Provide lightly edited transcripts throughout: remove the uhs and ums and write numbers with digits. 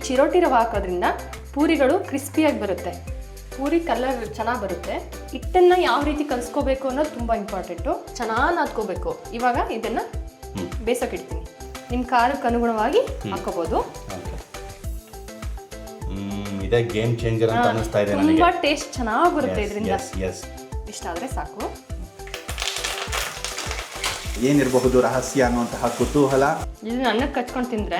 ಚಿರೋಟಿ ರವೆ ಹಾಕೋದ್ರಿಂದ ಪೂರಿಗಳು ಕ್ರಿಸ್ಪಿಯಾಗಿ ಬರುತ್ತೆ, ಪೂರಿ ಕಲರ್ ಚೆನ್ನಾಗಿ ಬರುತ್ತೆ. ಹಿಟ್ಟನ್ನು ಯಾವ ರೀತಿ ಕಲಿಸ್ಕೋಬೇಕು ಅನ್ನೋದು ತುಂಬ ಇಂಪಾರ್ಟೆಂಟು. ಚೆನ್ನಾಗಿ ನಾದ್ಕೋಬೇಕು. ಇವಾಗ ಇದನ್ನು ಬೇಯಿಸೋಕೆ ಇಡ್ತೀನಿ. ನಿಮ್ಮ ಖಾರಕ್ಕೆ ಅನುಗುಣವಾಗಿ ಹಾಕೋಬೋದು. ಇದೇ ಗೇಮ್ ಚೇಂಜರ್ ಅಂತ ಅನಿಸ್ತಾ ಇದೆ ನನಗೆ. ತುಂಬ ಟೇಸ್ಟ್ ಚೆನ್ನಾಗಿ ಬರುತ್ತೆ ಇದರಿಂದ. ಇಷ್ಟಾದರೆ ಸಾಕು. ಏನಿರಬಹುದು ರಹಸ್ಯ ಅನ್ನುವಂತಹ ಕುತೂಹಲ. ಇದು ಅನ್ನಕ್ಕೆ ಕಚ್ಕೊಂಡು ತಿಂದರೆ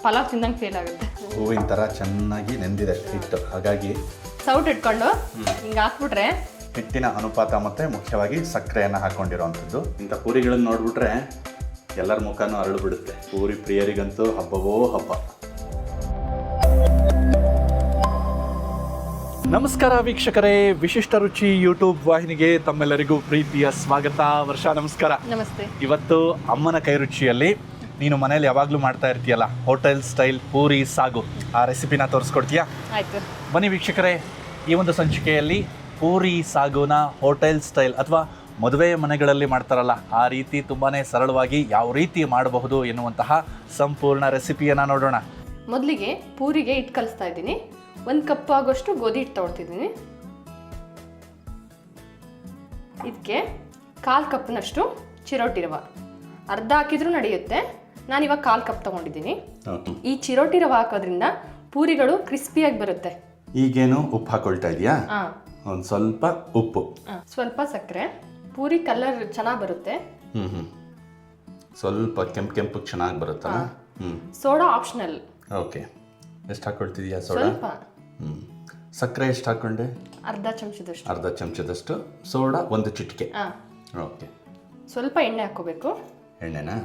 ಪಲಾವ್ ತಿಂದಂಗೆ ಫೇಲ್ ಆಗುತ್ತೆ. ಹೂವಿನ ಥರ ಚೆನ್ನಾಗಿ ನೆಂದಿದೆ ಹಿಟ್ಟು, ಹಾಗಾಗಿ ಸೌಟ್ ಇಟ್ಕೊಂಡು ಹಿಂಗೆ ಹಾಕ್ಬಿಟ್ರೆ ಹಿಟ್ಟಿನ ಅನುಪಾತ ಮತ್ತು ಮುಖ್ಯವಾಗಿ ಸಕ್ಕರೆಯನ್ನು ಹಾಕ್ಕೊಂಡಿರೋವಂಥದ್ದು. ಇಂಥ ಪೂರಿಗಳನ್ನು ನೋಡಿಬಿಟ್ರೆ ಎಲ್ಲರ ಮುಖನೂ ಅರಳು ಬಿಡುತ್ತೆ. ಪೂರಿ ಪ್ರಿಯರಿಗಂತೂ ಹಬ್ಬವೋ ಹಬ್ಬ. ನಮಸ್ಕಾರ ವೀಕ್ಷಕರೇ, ವಿಶಿಷ್ಟ ರುಚಿ ಯೂಟ್ಯೂಬ್ ವಾಹಿನಿಗೆ ತಮ್ಮೆಲ್ಲರಿಗೂ ಪ್ರೀತಿಯ ಸ್ವಾಗತ. ವರ್ಷ ನಮಸ್ಕಾರ. ನಮಸ್ತೆ. ಇವತ್ತು ಅಮ್ಮನ ಕೈ ರುಚಿಯಲ್ಲಿ ನೀನು ಮನೇಲಿ ಯಾವಾಗಲೂ ಮಾಡ್ತಾ ಇರ್ತೀಯಲ್ಲ, ಹೋಟೆಲ್ ಸ್ಟೈಲ್ ಪೂರಿ ಸಾಗು, ಆ ರೆಸಿಪಿನ ತೋರಿಸ್ಕೊಡ್ತೀಯಾ? ಆಯಿತು, ಬನ್ನಿ ವೀಕ್ಷಕರೇ. ಈ ಒಂದು ಸಂಚಿಕೆಯಲ್ಲಿ ಪೂರಿ ಸಾಗುನ ಹೋಟೆಲ್ ಸ್ಟೈಲ್ ಅಥವಾ ಮದುವೆ ಮನೆಗಳಲ್ಲಿ ಮಾಡ್ತಾರಲ್ಲ ಆ ರೀತಿ ತುಂಬಾ ಸರಳವಾಗಿ ಯಾವ ರೀತಿ ಮಾಡಬಹುದು ಎನ್ನುವಂತಹ ಸಂಪೂರ್ಣ ರೆಸಿಪಿಯನ್ನು ನೋಡೋಣ. ಮೊದಲಿಗೆ ಪೂರಿಗೆ ಹಿಟ್ಟು ಕಲಿಸ್ತಾ ಇದ್ದೀನಿ. 1 ಕಪ್ ಆಗೋಷ್ಟು ಗೋಧಿ ಹಿಟ್ಟು ತೊಗೊಳ್ತಿದ್ದೀನಿ. ಇದಕ್ಕೆ 1/4 ಕಪ್ನಷ್ಟು ಚಿರೋಟಿ ರವೆ, ಅರ್ಧ ಹಾಕಿದ್ರೂ ನಡೆಯುತ್ತೆ. ನಾನಿವಾಗ 1/4 ಕಪ್ ತೊಗೊಂಡಿದ್ದೀನಿ. ಈ ಚಿರೋಟಿ ರವೆ ಹಾಕೋದ್ರಿಂದ ಪೂರಿಗಳು ಕ್ರಿಸ್ಪಿಯಾಗಿ ಬರುತ್ತೆ. ಈಗೇನು ಉಪ್ಪು ಹಾಕೊಳ್ತಾ ಇದೆಯಾ? ಒಂದು ಸ್ವಲ್ಪ ಉಪ್ಪು, ಸ್ವಲ್ಪ ಸಕ್ಕರೆ, ಪೂರಿ ಕಲರ್ ಚೆನ್ನಾಗಿ ಬರುತ್ತೆ. ಸ್ವಲ್ಪ ಕೆಂಪು ಚೆನ್ನಾಗಿ ಬರುತ್ತಲ್ಲ. Soda optional. ಓಕೆ, ಎಷ್ಟು ಹಾಕೊಳ್ತಿದ್ಯಾ ಸೋಡಾ? ಸ್ವಲ್ಪ. ಸಕ್ಕರೆ ಎಷ್ಟು ಹಾಕೊಂಡೆ? ಅರ್ಧ ಚಮಚದಷ್ಟು. ಸೋಡಾ 1 ಚಿಟಿಕೆ. ಓಕೆ. ಸ್ವಲ್ಪ ಎಣ್ಣೆ ಹಾಕೋಬೇಕು. ಎಣ್ಣೆನಾ?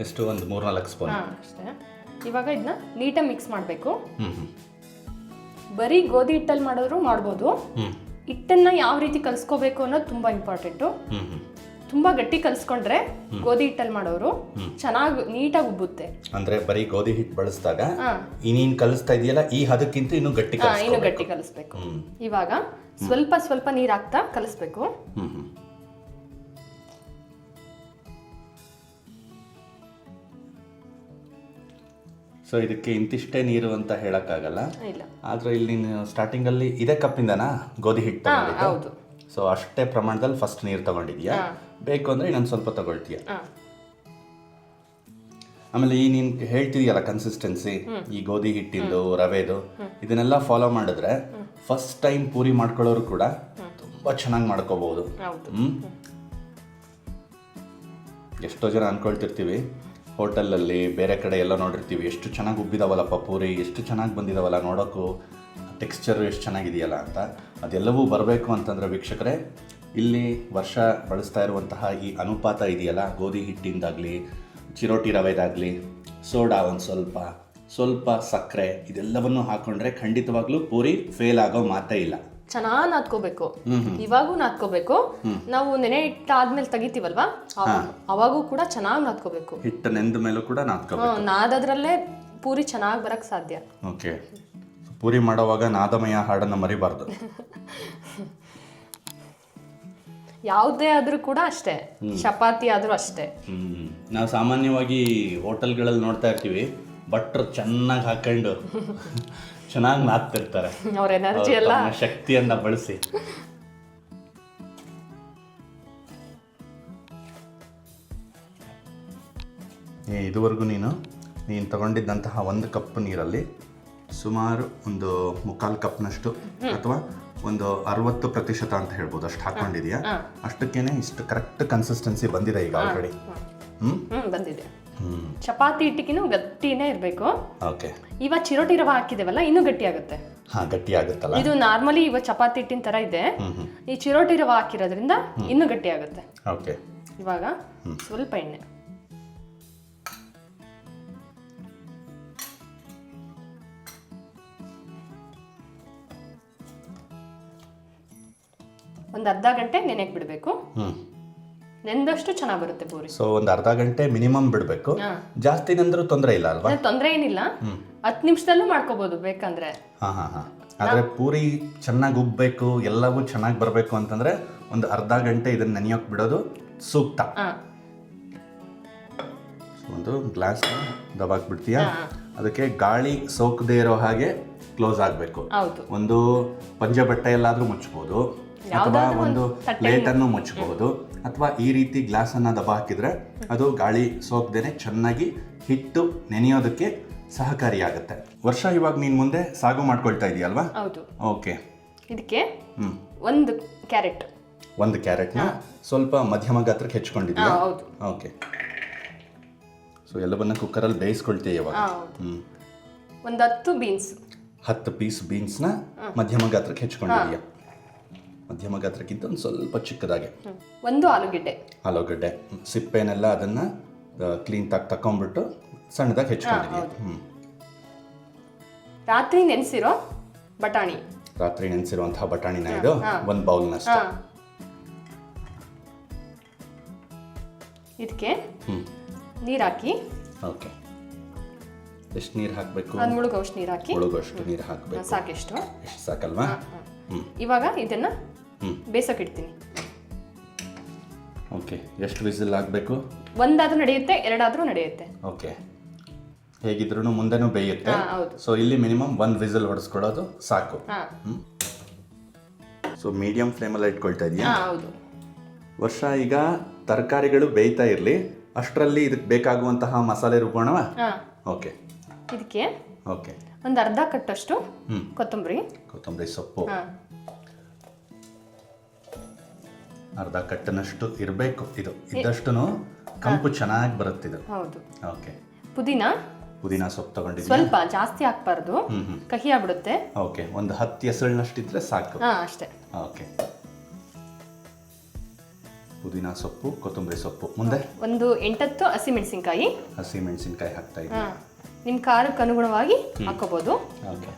ಎಷ್ಟು? ಒಂದು 3-4 ಸ್ಪೂನ್ ಅಷ್ಟೇ. ಇವಾಗ ಇದನ್ನ ನೀಟಾಗಿ ಮಿಕ್ಸ್ ಮಾಡಬೇಕು. ಬರೀ ಗೋಧಿ ಹಿಟ್ಟಲ್ಲಿ ಮಾಡೋರು ಮಾಡ್ಬೋದು. ಹಿಟ್ಟನ್ನ ಯಾವ ರೀತಿ ಕಲಿಸ್ಕೋಬೇಕು ಅನ್ನೋದು ತುಂಬ ಇಂಪಾರ್ಟೆಂಟು. ತುಂಬ ಗಟ್ಟಿ ಕಲಿಸ್ಕೊಂಡ್ರೆ ಗೋಧಿ ಹಿಟ್ಟಲ್ಲಿ ಮಾಡೋರು ಚೆನ್ನಾಗಿ ನೀಟಾಗಿ ಉಬ್ಬುತ್ತೆ. ಅಂದ್ರೆ ಬರೀ ಗೋಧಿ ಹಿಟ್ಟು ಬಳಸಿದಾಗ ನೀನು ಕಲಿಸ್ತಾ ಇದೆಯಲ್ಲ ಈ ಹದಕ್ಕಿಂತ ಇನ್ನೂ ಗಟ್ಟಿ ಕಲಿಸ್ಬೇಕು. ಇವಾಗ ಸ್ವಲ್ಪ ನೀರು ಹಾಕ್ತಾ ಕಲಿಸ್ಬೇಕು. ಸೊ ಇದಕ್ಕೆ ಇಂತಿಷ್ಟೇ ನೀರು ಅಂತ ಹೇಳಕ್ಕಾಗಲ್ಲ. ಆದ್ರೆ ಇಲ್ಲಿ ನೀನು ಸ್ಟಾರ್ಟಿಂಗ್ ಅಲ್ಲಿ ಇದೇ ಕಪ್ಪಿಂದನಾ ಗೋಧಿ ಹಿಟ್ಟು ತಗೊಂಡಿದ್ದು? ಸೊ ಅಷ್ಟೇ ಪ್ರಮಾಣದಲ್ಲಿ ಫಸ್ಟ್ ನೀರು ತಗೊಂಡಿದ್ಯಾ? ಬೇಕು ಅಂದ್ರೆ ಇನ್ನೊಂದು ಸ್ವಲ್ಪ ತಗೊಳ್ತೀಯ. ಆಮೇಲೆ ಈ ನೀನು ಹೇಳ್ತಿದೀಯಲ್ಲ ಕನ್ಸಿಸ್ಟೆನ್ಸಿ, ಈ ಗೋಧಿ ಹಿಟ್ಟಿಂದು ರವೆದು ಇದನ್ನೆಲ್ಲ ಫಾಲೋ ಮಾಡಿದ್ರೆ ಫಸ್ಟ್ ಟೈಮ್ ಪೂರಿ ಮಾಡ್ಕೊಳ್ಳೋರು ಕೂಡ ತುಂಬಾ ಚೆನ್ನಾಗಿ ಮಾಡ್ಕೋಬಹುದು. ಎಷ್ಟೋ ಜನ ಅನ್ಕೊಳ್ತಿರ್ತೀವಿ ಹೋಟೆಲಲ್ಲಿ ಬೇರೆ ಕಡೆ ಎಲ್ಲ ನೋಡಿರ್ತೀವಿ, ಎಷ್ಟು ಚೆನ್ನಾಗಿ ಉಬ್ಬಿದಾವಲ್ಲಪ್ಪ ಪೂರಿ, ಎಷ್ಟು ಚೆನ್ನಾಗಿ ಬಂದಿದಾವಲ್ಲ, ನೋಡೋಕ್ಕೂ ಟೆಕ್ಸ್ಚರು ಎಷ್ಟು ಚೆನ್ನಾಗಿದೆಯಲ್ಲ ಅಂತ. ಅದೆಲ್ಲವೂ ಬರಬೇಕು ಅಂತಂದರೆ ವೀಕ್ಷಕರೇ, ಇಲ್ಲಿ ವರ್ಷ ಬಳಸ್ತಾ ಇರುವಂತಹ ಈ ಅನುಪಾತ ಇದೆಯಲ್ಲ, ಗೋಧಿ ಹಿಟ್ಟಿಂದಾಗಲಿ ಚಿರೋಟಿ ರವೆದಾಗಲಿ ಸೋಡಾ ಒಂದು ಸ್ವಲ್ಪ ಸಕ್ಕರೆ, ಇದೆಲ್ಲವನ್ನು ಹಾಕೊಂಡ್ರೆ ಖಂಡಿತವಾಗ್ಲೂ ಪೂರಿ ಫೇಲ್ ಆಗೋ ಮಾತೇ ಇಲ್ಲ. ಚೆನ್ನಾಗಿ ನಾದ್ಕೋಬೇಕು. ಇವಾಗೂ ನಾದ್ಕೋಬೇಕು. ನಾವು ನೆನೆ ಇಟ್ಟಾದ್ಮೇಲೆ ತೆಗಿತೀವಲ್ವಾ, ಅವಾಗೂ ಕೂಡ ಚೆನ್ನಾಗಿ ನಾದ್ಕೋಬೇಕು. ಹಿಟ್ಟು ನೆಂದ ಮೇಲೂ ಕೂಡ ನಾದ್ಕೋಬೇಕು. ನಾದದ್ರಲ್ಲೇ ಪೂರಿ ಚೆನ್ನಾಗಿ ಬರಕ್ ಸಾಧ್ಯ. ಓಕೆ. ಪೂರಿ ಮಾಡೋವಾಗ ನಾದಮಯ ಹಾಡನ್ನು ಮರಿಬಾರ್ದು. ಯಾವುದೇ ಆದ್ರೂ ಕೂಡ ಅಷ್ಟೇ, ಚಪಾತಿ ಆದ್ರೂ ಅಷ್ಟೇ. ನಾವು ಸಾಮಾನ್ಯವಾಗಿ ಹೋಟೆಲ್ಗಳಲ್ಲಿ ನೋಡ್ತಾ ಇರ್ತೀವಿ, ಭಟ್ರು ಚೆನ್ನಾಗಿ ಹಾಕೊಂಡು ಚೆನ್ನಾಗಿ ನಾದ್ತಿರ್ತಾರೆ. ಅವ್ರ ಎನರ್ಜಿ ಎಲ್ಲ ಶಕ್ತಿಯನ್ನ ಬಳಸಿ. ಇದುವರೆಗೂ ನೀನು ತಗೊಂಡಿದ್ದಂತಹ 1 ಕಪ್ ನೀರಲ್ಲಿ ಸುಮಾರು ಒಂದು 3/4 ಕಪ್ನಷ್ಟು ಅಥವಾ ಒಂದು 60% ಅಂತ ಹೇಳ್ಬೋದು ಅಷ್ಟು ಹಾಕೊಂಡಿದ್ಯಾ. ಅಷ್ಟಕ್ಕೇನೆ ಇಷ್ಟು ಕರೆಕ್ಟ್ ಕನ್ಸಿಸ್ಟೆನ್ಸಿ ಬಂದಿದೆ ಈಗ ಆಲ್ರೆಡಿ. ಬಂದಿದೆ. ಚಪಾತಿ ಹಿಟ್ಟಿಗಿನೂ ಗಟ್ಟಿನೇ ಇರಬೇಕು. ಓಕೆ. ಇವಾಗ ಚಿರೋಟಿ ರವೆ ಹಾಕಿದೇವಲ್ಲ, ಇನ್ನೂ ಗಟ್ಟಿ ಆಗುತ್ತೆ. ಗಟ್ಟಿ ಆಗುತ್ತಲ್ಲ. ಇದು ನಾರ್ಮಲಿ ಇವಾಗ ಚಪಾತಿ ಹಿಟ್ಟಿನ ತರ ಇದೆ. ಈ ಚಿರೋಟಿ ರವೆ ಹಾಕಿರೋದ್ರಿಂದ ಇನ್ನೂ ಗಟ್ಟಿ ಆಗುತ್ತೆ. ಓಕೆ. ಇವಾಗ ಸ್ವಲ್ಪ ಎಣ್ಣೆ, ಒಂದು ಅರ್ಧ ಗಂಟೆ ನೆನೆಗೆ ಬಿಡಬೇಕು. ನೆಂದಷ್ಟು ಚೆನ್ನಾಗಿ ಬರುತ್ತೆ ಪೂರಿ. ಸೊ ಒಂದು ಅರ್ಧ ಗಂಟೆ ಮಿನಿಮಮ್ ಬಿಡಬೇಕು. ಜಾಸ್ತಿ ನೆಂದ್ರೂ ತೊಂದರೆ ಇಲ್ಲ ಅಲ್ವಾ? ತೊಂದರೆ ಏನಿಲ್ಲ, 10 ನಿಮಿಷದಲ್ಲೂ ಮಾಡ್ಕೋಬಹುದು ಬೇಕಂದ್ರೆ. ಆದ್ರೆ ಪೂರಿ ಚೆನ್ನಾಗಿ ಉಬ್ಬಬೇಕು, ಎಲ್ಲವೂ ಚೆನ್ನಾಗಿ ಬರಬೇಕು ಅಂತಂದ್ರೆ ಒಂದು ಅರ್ಧ ಗಂಟೆ ಇದನ್ನ ನೆನೆಯೋಕೆ ಬಿಡೋದು ಸೂಕ್ತ. ಹಾಂ, ಒಂದು ಗ್ಲಾಸ್ ದಬಾಕ್ಬಿಡ್ತೀಯಾ, ಅದಕ್ಕೆ ಗಾಳಿ ಸೋಕದೇ ಇರೋ ಹಾಗೆ ಕ್ಲೋಸ್ ಆಗಬೇಕು. ಹೌದು. ಒಂದು ಪಂಜೆ ಬಟ್ಟೆಯಲ್ಲಾದರೂ ಮುಚ್ಚಬಹುದು, ಅಥವಾ ಒಂದು ಪ್ಲೇಟನ್ನು ಮುಚ್ಚಬಹುದು, ಅಥವಾ ಈ ರೀತಿ ಗ್ಲಾಸನ್ನು ದಬ ಹಾಕಿದ್ರೆ ಅದು ಗಾಳಿ ಸೋಕದೇನೆ ಚೆನ್ನಾಗಿ ಹಿಟ್ಟು ನೆನೆಯೋದಕ್ಕೆ ಸಹಕಾರಿಯಾಗುತ್ತೆ. ವರ್ಷ, ಇವಾಗ ನೀನು ಮುಂದೆ ಸಾಗು ಮಾಡ್ಕೊಳ್ತಾ ಇದೆಯಲ್ವಾ? ಹೌದು. ಓಕೆ. ಇದಕ್ಕೆ ಒಂದು ಕ್ಯಾರೆಟ್, ಒಂದು ಕ್ಯಾರೆಟ್ನ ಸ್ವಲ್ಪ ಮಧ್ಯಮ ಗಾತ್ರಕ್ಕೆ ಹೆಚ್ಕೊಂಡಿದ್ದೀಯಾ? ಹೌದು. ಓಕೆ. ಸೊ ಎಲ್ಲವನ್ನ ಕುಕ್ಕರಲ್ಲಿ ಬೇಯಿಸ್ಕೊಳ್ತೀಯ ಇವಾಗ. ಒಂದು 10 ಬೀನ್ಸ್, 10 ಪೀಸ್ ಬೀನ್ಸ್ನ ಮಧ್ಯಮ ಗಾತ್ರಕ್ಕೆ ಹೆಚ್ಕೊಂಡಿದೀಯ. ಮಧ್ಯಮ ಗಾತ್ರಕ್ಕಿಂತ ಒಂದು ಸ್ವಲ್ಪ ಚಿಕ್ಕದಾಗೆ. ಒಂದು ಆಲೂಗಡ್ಡೆ ಸಿಪ್ಪೆನೆಲ್ಲ ಅದನ್ನ ಕ್ಲೀನ್ ತಕೊಂಡ್ಬಿಟ್ಟು ಸಣ್ಣದಾಗಿ ಹೆಚ್ಕೊಂಡಿದೀಯ. ರಾತ್ರಿ ನೆನೆಸಿರೋ ಬಟಾಣಿ, ರಾತ್ರಿ ನೆನೆಸಿರುವಂತಹ ಬಟಾಣಿನ ಇದು ಒಂದು ಬೌಲ್ನಷ್ಟು. ಇದಕ್ಕೆ ನೀರು ಹಾಕಿ. ಓಕೆ. ಎಷ್ಟು ನೀರು ಹಾಕಬೇಕು? ಅದು ಮುಳುಗೋಷ್ಟು ನೀರು ಹಾಕಿ. ಮುಳುಗೋಷ್ಟು ನೀರು ಹಾಕಬೇಕು. ಸಾಕೆಷ್ಟು? ಎಷ್ಟು ಸಾಕಲ್ವಾ? ಇವಾಗ ಇದನ್ನ ಬೇಯಿಸೋಕೆ ಇಡ್ತೀನಿ. ಓಕೆ. ಎಷ್ಟು ವಿಸಿಲ್ ಆಗಬೇಕು? ಒಂದಾದ್ರೂ ನಡೆಯುತ್ತೆ, ಎರಡಾದ್ರೂ ನಡೆಯುತ್ತೆ. ಓಕೆ. ಹೇಗಿದ್ರು ಮುಂದೆನೂ ಬೇಯುತ್ತೆ. ಸೊ ಇಲ್ಲಿ ಮಿನಿಮಮ್ 1 ವಿಸಿಲ್ ಹೊಡೆಸ್ಕೊಳ್ಳೋದು ಸಾಕು. ಸೊ ಮೀಡಿಯಂ ಫ್ಲೇಮಲ್ಲಿ ಇಟ್ಕೊಳ್ತಾ ಇದೀಯಾ? ಹೌದು. ವರ್ಷ, ಈಗ ತರಕಾರಿಗಳು ಬೇಯ್ತಾ ಇರಲಿ, ಅಷ್ಟರಲ್ಲಿ ಇದಕ್ಕೆ ಬೇಕಾಗುವಂತಹ ಮಸಾಲೆ ರುಬ್ಬೋಣವಾ? ಓಕೆ. ಇದಕ್ಕೆ ಓಕೆ, ಒಂದು ಅರ್ಧ ಕಟ್ಟಷ್ಟು ಕೊತ್ತಂಬರಿ ಸೊಪ್ಪು, ಅರ್ಧ ಕಟ್ಟನಷ್ಟು ಇರಬೇಕು. ಇದು ಇದ್ದಷ್ಟು ಕಂಪು ಚೆನ್ನಾಗಿ ಬರುತ್ತೆ ಇದು. ಹೌದು. ಓಕೆ. ಪುದೀನ ಸೊಪ್ಪು ತಗೊಂಡಿದ್ದೀನಿ. ಸ್ವಲ್ಪ ಜಾಸ್ತಿ ಹಾಕ್ಬಾರ್ದು, ಕಹಿ ಆಗ್ಬಿಡುತ್ತೆ. ಓಕೆ. ಒಂದು 10 ಎಸಳಿನಷ್ಟಿದ್ರೆ ಸಾಕು. ಅಷ್ಟೇ. ಓಕೆ. ಪುದೀನ ಸೊಪ್ಪು, ಕೊತ್ತಂಬರಿ ಸೊಪ್ಪು, ಮುಂದೆ ಒಂದು 8-10 ಹಸಿಮೆಣಸಿನ್ಕಾಯಿ ಹಾಕ್ತಾ ಇದ್ದೀನಿ. ನಿಮ್ಮ ಖಾರಕ್ಕೆ ಅನುಗುಣವಾಗಿ ಹಾಕೋಬಹುದು. ಓಕೆ.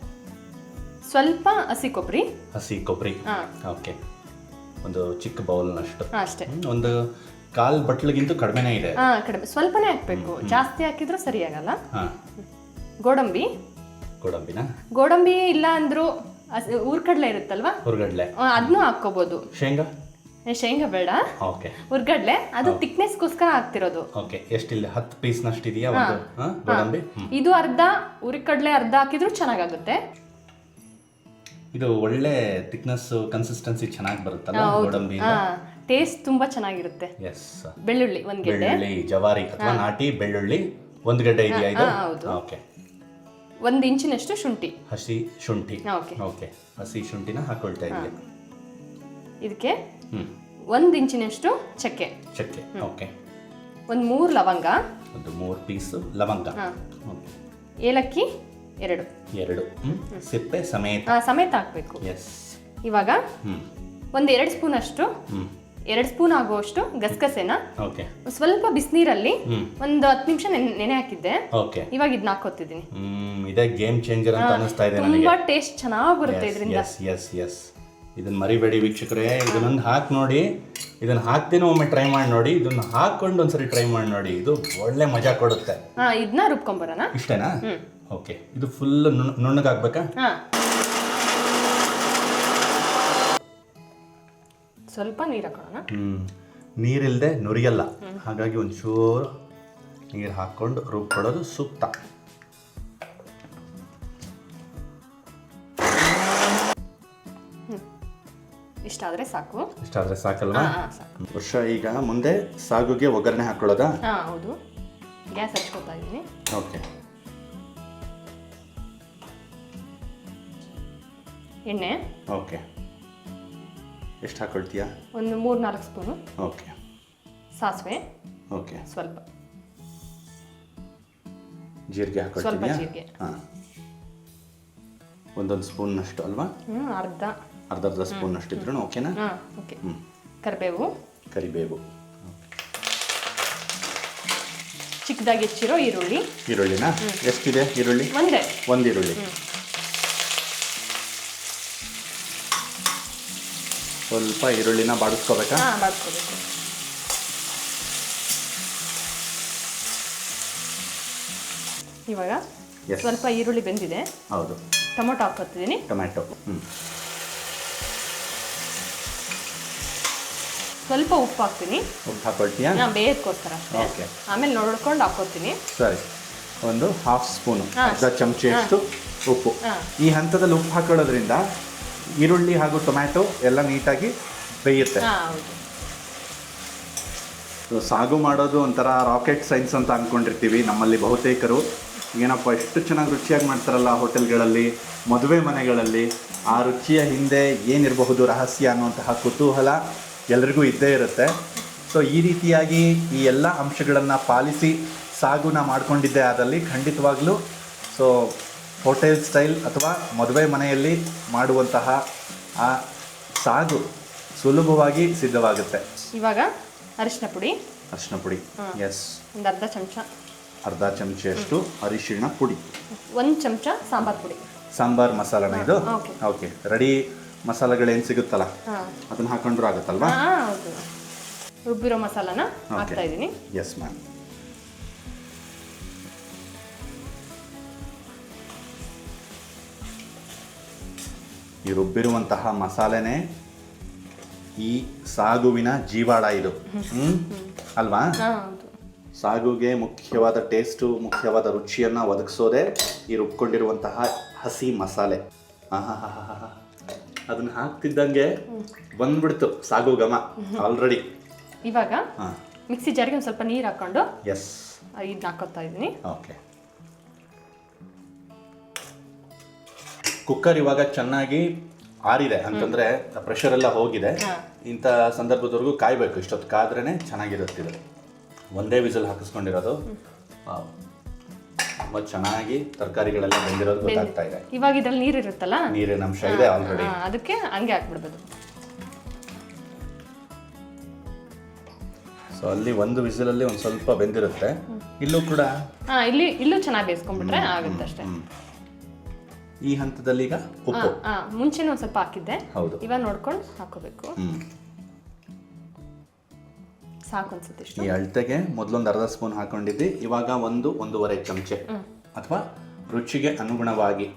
ಸ್ವಲ್ಪ ಹಸಿ ಕೊಬ್ಬರಿ. ಓಕೆ. ಒಂದು ಚಿಕ್ಕ ಬೌಲ್ನಷ್ಟು ಅಷ್ಟೇ. ಒಂದು 1/4 ಬಟ್ಲಿಗಿಂತ ಕಡಿಮೆನೇ ಇದೆ. ಕಡಿಮೆ, ಸ್ವಲ್ಪನೇ ಹಾಕ್ಬೇಕು, ಜಾಸ್ತಿ ಹಾಕಿದ್ರೂ ಸರಿಯಾಗಲ್ಲ. ಗೋಡಂಬಿ ಇಲ್ಲ ಅಂದ್ರು ಹುರ್ಗಡ್ಲೆ ಇರುತ್ತಲ್ವಾ, ಅದನ್ನು ಹಾಕೋಬಹುದು. ಶೇಂಗಾ ಬೇಡ. ಓಕೆ. ಹುರ್ಗಡ್ಲೆ ಅದು ಥಿಕ್ನೆಸ್ಗೋಸ್ಕರ ಹಾಕ್ತಿರೋದು. ಓಕೆ. ಎಷ್ಟಿಲ್ಲ? 10 ಪೀಸ್ನಷ್ಟು ಇದೆಯಾ ಗೋಡಂಬಿ? ಇದು ಅರ್ಧ, ಹುರಿಕಡ್ಲೆ ಅರ್ಧ ಹಾಕಿದ್ರು ಚೆನ್ನಾಗಾಗುತ್ತೆ. ಇದು ಒಳ್ಳೆ ಥಿಕ್ನೆಸ್, ಕನ್ಸಿಸ್ಟೆನ್ಸಿ ಚೆನ್ನಾಗಿ ಬರುತ್ತಲ್ಲ ಗೋಡಂಬಿ. ಟೇಸ್ಟ್ ತುಂಬಾ ಚೆನ್ನಾಗಿರುತ್ತೆ. ಎಸ್. ಬೆಳ್ಳುಳ್ಳಿ 1 ಗೆಡ್ಡೆ, ಜವಾರಿ ಅಥವಾ ನಾಟಿ ಬೆಳ್ಳುಳ್ಳಿ 1 ಗೆಡ್ಡೆ ಇದೆಯಾ ಇದು? ಓಕೆ. 1 ಇಂಚಿನಷ್ಟು ಶುಂಠಿ, ಹಸಿ ಶುಂಠಿ. ಓಕೆ. ಹಸಿ ಶುಂಠಿನ ಹಾಕೊಳ್ತಾ ಇದೀಯ. ಇದಕ್ಕೆ 1 ಇಂಚಿನಷ್ಟು ಚಕ್ಕೆ. ಓಕೆ. ಒಂದು 3 ಲವಂಗ, ಒಂದು 3 ಪೀಸ್ ಲವಂಗ. ಏಲಕ್ಕಿ 2 ಸಿಪ್ಪೆ ಸಮೇತ ಹಾಕಬೇಕು. ಇವಾಗ ಒಂದು 2 ಸ್ಪೂನ್ ಅಷ್ಟು, 2 ಸ್ಪೂನ್ ಆಗುವಷ್ಟು ಗಸಗಸೆನ ಸ್ವಲ್ಪ ಬಿಸಿನೀರಲ್ಲಿ ಒಂದು 10 ನಿಮಿಷ ನೆನೆ ಹಾಕಿದ್ದೆ. ಇವಾಗ ಇದನ್ನ ಹಾಕೋತಿದ್ದೀನಿ. ಇದೇ ಗೇಮ್ ಚೇಂಜರ್ ಅಂತ ಅನಿಸ್ತಾ ಇದೆ ನನಗೆ. ತುಂಬಾ ಟೇಸ್ಟ್ ಚೆನ್ನಾಗಿ ಬರುತ್ತೆ ಇದರಿಂದ. ಎಸ್. ಇದನ್ನ ಮರಿಬೇಡಿ ವೀಕ್ಷಕರೇ, ಇದನ್ನೊಂದು ಹಾಕಿ ನೋಡಿ. ಇದನ್ನ ಹಾಕ್ದೇನೋ ಒಮ್ಮೆ ಟ್ರೈ ಮಾಡಿ ನೋಡಿ. ಇದನ್ನ ಹಾಕೊಂಡು ಒಂದ್ಸರಿ ಟ್ರೈ ಮಾಡಿ ನೋಡಿ, ಇದು ಒಳ್ಳೆ ಮಜಾ ಕೊಡುತ್ತೆ. ಇದನ್ನ ರುಬ್ಕೊಂಬರೋಣ. ಇಷ್ಟೇನಾ? ಓಕೆ. ಇದು ಫುಲ್ ನುಣ್ಣಗಾಗ್ಬೇಕಾ? ಸ್ವಲ್ಪ ನೀರು ಹಾಕೋಣ. ನೀರಿಲ್ಲದೆ ನುರಿಯಲ್ಲ, ಹಾಗಾಗಿ ಒಂಚೂರು ನೀರು ಹಾಕೊಂಡು ರುಬ್ಕೊಳ್ಳೋದು ಸೂಕ್ತ. ಇಷ್ಟಾದ್ರೆ ಸಾಕಲ್ವಾ? ವರ್ಷ, ಈಗ ಮುಂದೆ ಸಾಗುಗೆ ಒಗ್ಗರಣೆ ಹಾಕೊಳ್ಳೋದಾ? ಹೌದು. ಗ್ಯಾಸ್ ಹಚ್ಕೊತಾ ಇದ್ದೀನಿ. ಓಕೆ. ಎಣ್ಣೆ. ಓಕೆ. ಎಷ್ಟು ಹಾಕೊಳ್ತೀಯಾ? ಒಂದು 3-4 ಸ್ಪೂನು. ಓಕೆ. ಸಾಸಿವೆ. ಓಕೆ. ಸ್ವಲ್ಪ ಜೀರಿಗೆ ಹಾಕೊಳ್ತೀಯಾ? ಹಾಂ. 1 ಸ್ಪೂನ್ನಷ್ಟು ಅಲ್ವಾ? ಅರ್ಧ ಸ್ಪೂನ್ನಷ್ಟು ಇದ್ರೂ ಓಕೆನಾ? ಓಕೆ. ಕರಿಬೇವು. ಚಿಕ್ಕದಾಗಿ ಹೆಚ್ಚಿರೋ ಈರುಳ್ಳಿನಾ? ಎಷ್ಟಿದೆ ಈರುಳ್ಳಿ? ಒಂದು ಈರುಳ್ಳಿ. ಸ್ವಲ್ಪ ಈರುಳ್ಳಿನ ಬಾಡಿಸ್ಕೋಬೇಕಾ? ಬಾಡಿಸ್ಕೋಬೇಕು. ಇವಾಗ ಸ್ವಲ್ಪ ಈರುಳ್ಳಿ ಬೆಂದಿದೆ. ಹೌದು. ಟೊಮೊಟೊ ಹಾಕ್ಕೊತಿದ್ದೀನಿ. ಸ್ವಲ್ಪ ಉಪ್ಪು ಹಾಕ್ತೀನಿ. ಉಪ್ಪು ಹಾಕೊಳ್ತೀಯಾ? ಬೇಯೋದಕ್ಕೋಸ್ಕರ ಅಷ್ಟೇ. ಓಕೆ. ಆಮೇಲೆ ನೋಡ್ಕೊಂಡು ಹಾಕೋತೀನಿ. ಸರಿ, ಒಂದು 1/2 ಸ್ಪೂನು, ಅರ್ಧ ಚಮಚೆಯಷ್ಟು ಉಪ್ಪು. ಈ ಹಂತದಲ್ಲಿ ಉಪ್ಪು ಹಾಕೊಳ್ಳೋದ್ರಿಂದ ಈರುಳ್ಳಿ ಹಾಗೂ ಟೊಮ್ಯಾಟೊ ಎಲ್ಲ ನೀಟಾಗಿ ಬೇಯುತ್ತೆ. ಸಾಗು ಮಾಡೋದು ಒಂಥರ ರಾಕೆಟ್ ಸೈನ್ಸ್ ಅಂತ ಅಂದ್ಕೊಂಡಿರ್ತೀವಿ ನಮ್ಮಲ್ಲಿ ಬಹುತೇಕರು. ಏನಪ್ಪ ಎಷ್ಟು ಚೆನ್ನಾಗಿ ರುಚಿಯಾಗಿ ಮಾಡ್ತಾರಲ್ಲ ಹೋಟೆಲ್ಗಳಲ್ಲಿ, ಮದುವೆ ಮನೆಗಳಲ್ಲಿ. ಆ ರುಚಿಯ ಹಿಂದೆ ಏನಿರಬಹುದು ರಹಸ್ಯ ಅನ್ನುವಂತಹ ಕುತೂಹಲ ಎಲ್ರಿಗೂ ಇದ್ದೇ ಇರುತ್ತೆ. ಸೊ ಈ ರೀತಿಯಾಗಿ ಈ ಎಲ್ಲ ಅಂಶಗಳನ್ನು ಪಾಲಿಸಿ ಸಾಗುನ ಮಾಡ್ಕೊಂಡಿದ್ದೆ ಆದಲ್ಲಿ ಖಂಡಿತವಾಗ್ಲೂ ಸೊ ಹೋಟೆಲ್ ಸ್ಟೈಲ್ ಅಥವಾ ಮದುವೆ ಮನೆಯಲ್ಲಿ ಮಾಡುವಂತಹ ಆ ಸಾಗು ಸುಲಭವಾಗಿ ಸಿದ್ಧವಾಗುತ್ತೆ. ಇವಾಗ ಅರಿಶಿನ ಪುಡಿ. ಎಸ್, ಒಂದು ಅರ್ಧ ಚಮಚೆಯಷ್ಟು ಅರಿಶಿಣ ಪುಡಿ. 1 ಚಮಚ ಸಾಂಬಾರ್ ಮಸಾಲನ ಇದು? ಓಕೆ. ರೆಡಿ ಮಸಾಲೆಗಳೇನು ಸಿಗುತ್ತಲ್ಲ ಅದನ್ನ ಹಾಕೊಂಡ್ರು ಆಗುತ್ತಲ್ವಾ? ಹೌದು. ರುಬ್ಬಿರೋ ಮಸಾಲಾನ ಹಾಕ್ತಾ ಇದ್ದೀನಿ. Yes ma'am. ಈ ರುಬ್ಬಿರುವಂತಹ ಮಸಾಲೆನೇ ಈ ಸಾಗುವಿನ ಜೀವಾಳ ಇದು. ಅಲ್ವಾ? ಸಾಗುಗೆ ಮುಖ್ಯವಾದ ಟೇಸ್ಟು, ಮುಖ್ಯವಾದ ರುಚಿಯನ್ನು ಒದಗಿಸೋದೇ ಈ ರುಬ್ಕೊಂಡಿರುವಂತಹ ಹಸಿ ಮಸಾಲೆ. ಅದನ್ನ ಹಾಕ್ತಿದ್ದಂಗೆ ಬಂದ್ಬಿಡ್ತು ಸಾಗು ಘಮ ಆಲ್ರೆಡಿ. ಇವಾಗ ಮಿಕ್ಸಿ ಜಾರಿಗೆ ಒಂದು ಸ್ವಲ್ಪ ನೀರು ಹಾಕೊಂಡು ಎಸ್ ಇದನ್ನ ಹಾಕೋತಾ ಇದ್ದೀನಿ. ಓಕೆ. ಕುಕ್ಕರ್ ಇವಾಗ ಚೆನ್ನಾಗಿ ಆರಿದೆ ಅಂತಂದ್ರೆ ಪ್ರೆಷರ್ ಎಲ್ಲ ಹೋಗಿದೆ. ಇಂಥ ಸಂದರ್ಭದವರೆಗೂ ಕಾಯ್ಬೇಕು. ಇಷ್ಟೊತ್ತು ಕಾದ್ರೇನೆ ಚೆನ್ನಾಗಿರುತ್ತಿದೆ. ಒಂದೇ ವಿಸಲ್ ಹಾಕಿಸ್ಕೊಂಡಿರೋದು. ತುಂಬ ಚೆನ್ನಾಗಿ ತರಕಾರಿಗಳೆಲ್ಲ ಬೆಂದಿರೋದು ಗೊತ್ತಾಗ್ತಾ ಇದೆ. ಇವಾಗ ಇದ್ರಲ್ಲಿ ನೀರು ಇರುತ್ತಲ್ಲ, ನೀರಿನ ಅಂಶ ಇದೆ ಆಲ್ರೆಡಿ. ಅದಕ್ಕೆ ಹಂಗೆ ಹಾಕ್ಬಿಡ್ಬೋದು. ಸೊ ಅಲ್ಲಿ ಒಂದು ವಿಸಲಲ್ಲಿ ಒಂದು ಸ್ವಲ್ಪ ಬೆಂದಿರುತ್ತೆ. ಇಲ್ಲೂ ಕೂಡ ಇಲ್ಲೂ ಚೆನ್ನಾಗಿ ಬೇಯಿಸ್ಕೊಂಡ್ಬಿಟ್ರೆ ಆಗುತ್ತೆ ಅಷ್ಟೇ. ಈ ಹಂತದಲ್ಲಿ ಈಗ ಉಪ್ಪು ಮುಂಚೆನೇ ಒಂದು ಸ್ವಲ್ಪ ಹಾಕಿದ್ದೆ. ಹೌದು. ಇವಾಗ ನೋಡ್ಕೊಂಡು ಹಾಕೋಬೇಕು. ಸಾಕು ಅನ್ಸುತ್ತೆ ಇಷ್ಟು. ಈ ಅಳತೆಗೆ ಮೊದಲೊಂದು ಅರ್ಧ ಸ್ಪೂನ್ ಹಾಕೊಂಡಿದ್ದೆ. ಇವಾಗ 1-1.5 ಚಮಚೆ ಅಥವಾ ರುಚಿಗೆ ಅನುಗುಣವಾಗಿ.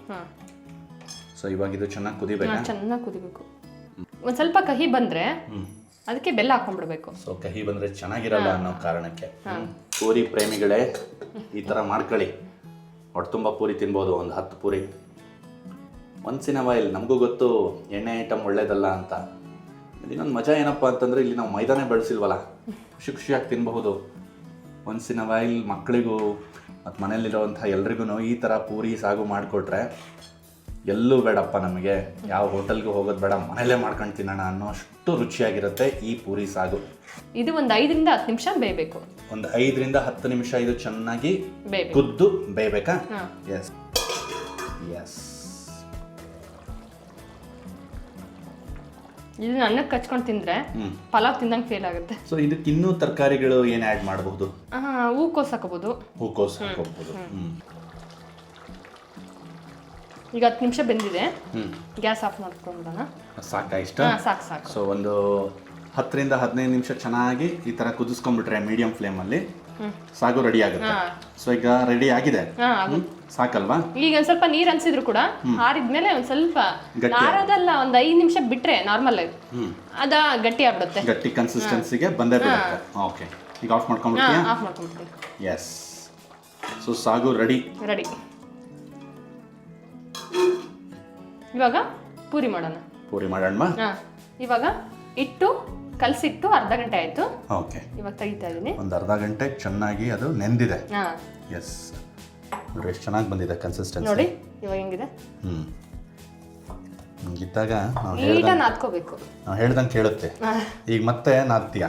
ಸೊ ಇವಾಗ ಇದು ಚೆನ್ನಾಗಿ ಕುದಿಬೇಕು. ಚೆನ್ನಾಗಿ ಕುದಿಬೇಕು. ಒಂದು ಸ್ವಲ್ಪ ಕಹಿ ಬಂದ್ರೆ ಅದಕ್ಕೆ ಬೆಲ್ಲ ಹಾಕೊಂಡ್ಬಿಡ್ಬೇಕು. ಸೊ ಕಹಿ ಬಂದ್ರೆ ಚೆನ್ನಾಗಿರಲ್ಲ ಅನ್ನೋ ಕಾರಣಕ್ಕೆ. ಪೂರಿ ಪ್ರೇಮಿಗಳೇ ಈ ಥರ ಮಾಡ್ಕೊಳ್ಳಿ. ಹೊಟ್ಟೆ ತುಂಬ ಪೂರಿ ತಿನ್ಬೋದು. ಒಂದು 10 puri. Once in a while. ನಮಗೂ ಗೊತ್ತು ಎಣ್ಣೆ ಐಟಮ್ ಒಳ್ಳೇದಲ್ಲ ಅಂತ. ಇನ್ನೊಂದು ಮಜಾ ಏನಪ್ಪ ಅಂತಂದರೆ ಇಲ್ಲಿ ನಾವು ಮೈದಾನೇ ಬೆಳೆಸಿಲ್ವಲ್ಲ, ಖುಷಿಯಾಗಿ ತಿನ್ನಬಹುದು. ಒನ್ಸ್ ಇನ್ ಅ ವೈಲ್ ಮಕ್ಕಳಿಗೂ ಮತ್ತು ಮನೇಲಿರೋವಂಥ ಎಲ್ರಿಗೂ ಈ ಥರ ಪೂರಿ ಸಾಗು ಮಾಡಿಕೊಟ್ರೆ ಎಲ್ಲೂ ಬೇಡಪ್ಪ ನಮಗೆ, ಯಾವ ಹೋಟೆಲ್ಗೂ ಹೋಗೋದು ಬೇಡ, ಮನೇಲೇ ಮಾಡ್ಕೊಂಡು ತಿನ್ನೋಣ ಅನ್ನೋ ಅಷ್ಟು ರುಚಿಯಾಗಿರುತ್ತೆ ಈ ಪೂರಿ ಸಾಗು. ಇದು ಒಂದು 5-10 ನಿಮಿಷ ಬೇಯಬೇಕು. ಒಂದು 5-10 ನಿಮಿಷ ಇದು ಚೆನ್ನಾಗಿ ಕುದ್ದು ಬೇಯಬೇಕಾ? S S. ಇದನ್ನ ಅನ್ನಕ್ಕೆ ಕಚ್ಕೊಂಡು ತಿಂದ್ರೆ ಪಲಾವ್ ತಿಂದಂಗೆ ಫೀಲ್ ಆಗುತ್ತೆ. ಸೊ ಇದಕ್ಕೆ ಇನ್ನೂ ತರಕಾರಿಗಳು ಏನು ಆ್ಯಡ್ ಮಾಡಬಹುದು? ಹೂಕೋಸು ಹಾಕೋಬಹುದು. ಹೂಕೋಸು ಹಾಕೋಬಹುದು. ಈಗ 10 ನಿಮಿಷ ಬೆಂದಿದೆ. ಗ್ಯಾಸ್ ಆಫ್ ಮಾಡ್ಕೊಂಡ್ಬಿಡೋಣ. ಸಾಕಾ ಇಷ್ಟ? ಸಾಕು. ಸೊ ಒಂದು 10-15 ನಿಮಿಷ ಚೆನ್ನಾಗಿ ಈ ಥರ ಕುದಿಸ್ಕೊಂಡ್ಬಿಟ್ರೆ ಮೀಡಿಯಂ ಫ್ಲೇಮಲ್ಲಿ ಸಾಗು ರೆಡಿ ಆಗುತ್ತೆ. ಸೊ ಈಗ ರೆಡಿ ಆಗಿದೆ. ಸಾಕಲ್ವಾ? ಈಗ ಒಂದು ಸ್ವಲ್ಪ ನೀರು ಅನ್ಸಿದ್ರು ಕೂಡ ಆರಿದ್ಮೇಲೆ ಒಂದು ಸ್ವಲ್ಪ ಆರೋದಲ್ಲ, ಒಂದು 5 ನಿಮಿಷ ಬಿಟ್ರೆ ನಾರ್ಮಲ್ ಅದ ಗಟ್ಟಿ ಆಗ್ಬಿಡುತ್ತೆ. ಗಟ್ಟಿ ಕನ್ಸಿಸ್ಟೆನ್ಸಿಗೆ ಬಂದೇ ಬಿಡುತ್ತೆ. ಓಕೆ. ಈಗ ಆಫ್ ಮಾಡ್ಕೊಂಡ್ಬಿಡ್ತೀಯಾ? ಆಫ್ ಮಾಡ್ಕೊಂಡ್ಬಿಡ್ತೀನಿ. ಎಸ್. ಸೊ ಸಾಗು ರೆಡಿ. ಇವಾಗ ಪೂರಿ ಮಾಡೋಣ. ಇವಾಗ ಕಲಸಿಟ್ಟು ಅರ್ಧ ಗಂಟೆ ಆಯ್ತು. ಓಕೆ. ಇವಾಗ ತೆಗಿತಾ ಇದೀನಿ. ಒಂದು ಅರ್ಧ ಗಂಟೆ ಚೆನ್ನಾಗಿ ಅದು ನೆಂದಿದೆ. ಎಸ್. ನೋಡಿ ಎಷ್ಟು ಚೆನ್ನಾಗಿ ಬಂದಿದೆ ಕನ್ಸಿಸ್ಟೆನ್ಸಿ. ನೋಡಿ ಇವಾಗ ಹೆಂಗಿದೆ. ಇದ್ದಾಗ ನೀಟಾಗಿ ನಾದ್ಕೋಬೇಕು. ನಾವು ಹೇಳ್ದಂಗೆ ಕೇಳುತ್ತೆ. ಈಗ ಮತ್ತೆ ನಾದ್ತೀಯ.